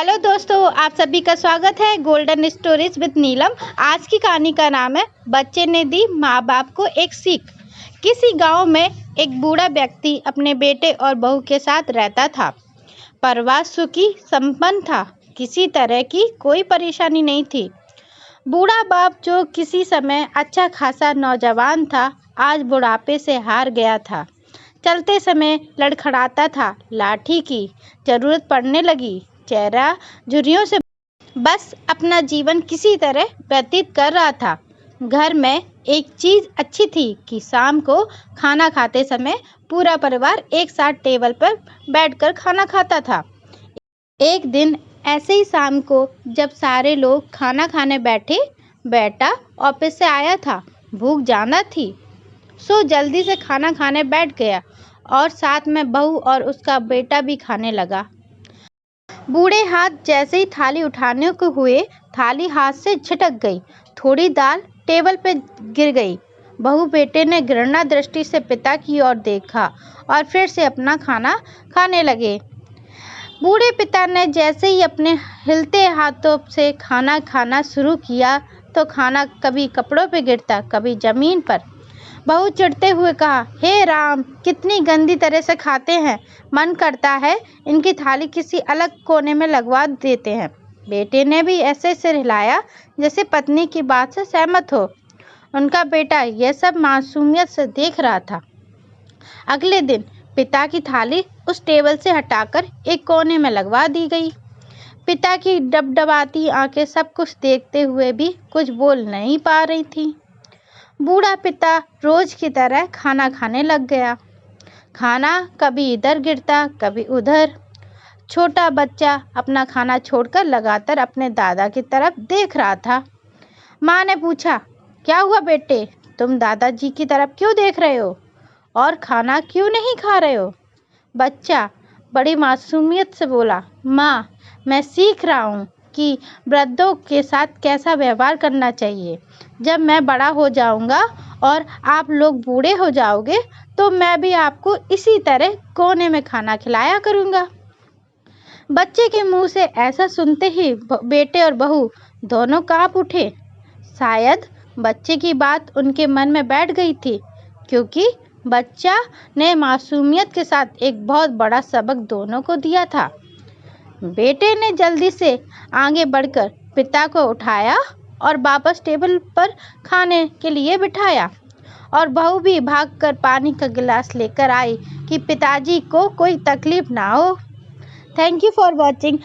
Hello दोस्तों, आप सभी का स्वागत है गोल्डन स्टोरीज विद नीलम। आज की कहानी का नाम है बच्चे ने दी माँ बाप को एक सीख। किसी गांव में एक बूढ़ा व्यक्ति अपने बेटे और बहू के साथ रहता था। परिवार सुखी संपन्न था, किसी तरह की कोई परेशानी नहीं थी। बूढ़ा बाप जो किसी समय अच्छा खासा नौजवान था, आज बुढ़ापे से हार गया था। चलते समय लड़खड़ाता था, लाठी की जरूरत पड़ने लगी। चेहरा झुर्रियों से बस अपना जीवन किसी तरह व्यतीत कर रहा था। घर में एक चीज अच्छी थी कि शाम को खाना खाते समय पूरा परिवार एक साथ टेबल पर बैठकर खाना खाता था। एक दिन ऐसे ही शाम को जब सारे लोग खाना खाने बैठे, बेटा ऑफिस से आया था, भूख ज्यादा थी, सो जल्दी से खाना खाने बैठ गया और साथ में बहू और उसका बेटा भी खाने लगा। बूढ़े हाथ जैसे ही थाली उठाने को हुए, थाली हाथ से झटक गई। थोड़ी दाल टेबल पे गिर गई। बहू बेटे ने घृणा दृष्टि से पिता की ओर देखा और फिर से अपना खाना खाने लगे। बूढ़े पिता ने जैसे ही अपने हिलते हाथों से खाना खाना शुरू किया तो खाना कभी कपड़ों पे गिरता, कभी जमीन पर। बहू चिढ़ते हुए कहा, हे राम, कितनी गंदी तरह से खाते हैं, मन करता है इनकी थाली किसी अलग कोने में लगवा देते हैं। बेटे ने भी ऐसे सिर हिलाया जैसे पत्नी की बात से सहमत हो। उनका बेटा यह सब मासूमियत से देख रहा था। अगले दिन पिता की थाली उस टेबल से हटाकर एक कोने में लगवा दी गई। पिता की डबडबाती आंखें सब कुछ देखते हुए भी कुछ बोल नहीं पा रही थी। बूढ़ा पिता रोज की तरह खाना खाने लग गया। खाना कभी इधर गिरता, कभी उधर। छोटा बच्चा अपना खाना छोड़कर लगातार अपने दादा की तरफ देख रहा था। माँ ने पूछा, क्या हुआ बेटे, तुम दादाजी की तरफ क्यों देख रहे हो और खाना क्यों नहीं खा रहे हो? बच्चा बड़ी मासूमियत से बोला, माँ, मैं सीख रहा हूँ कि वृद्धों के साथ कैसा व्यवहार करना चाहिए। जब मैं बड़ा हो जाऊंगा और आप लोग बूढ़े हो जाओगे तो मैं भी आपको इसी तरह कोने में खाना खिलाया करूंगा। बच्चे के मुंह से ऐसा सुनते ही बेटे और बहू दोनों कांप उठे। शायद बच्चे की बात उनके मन में बैठ गई थी, क्योंकि बच्चा ने मासूमियत के साथ एक बहुत बड़ा सबक दोनों को दिया था। बेटे ने जल्दी से आगे बढ़कर पिता को उठाया और वापस टेबल पर खाने के लिए बिठाया, और बहू भी भागकर पानी का गिलास लेकर आई कि पिताजी को कोई तकलीफ ना हो। Thank you for watching.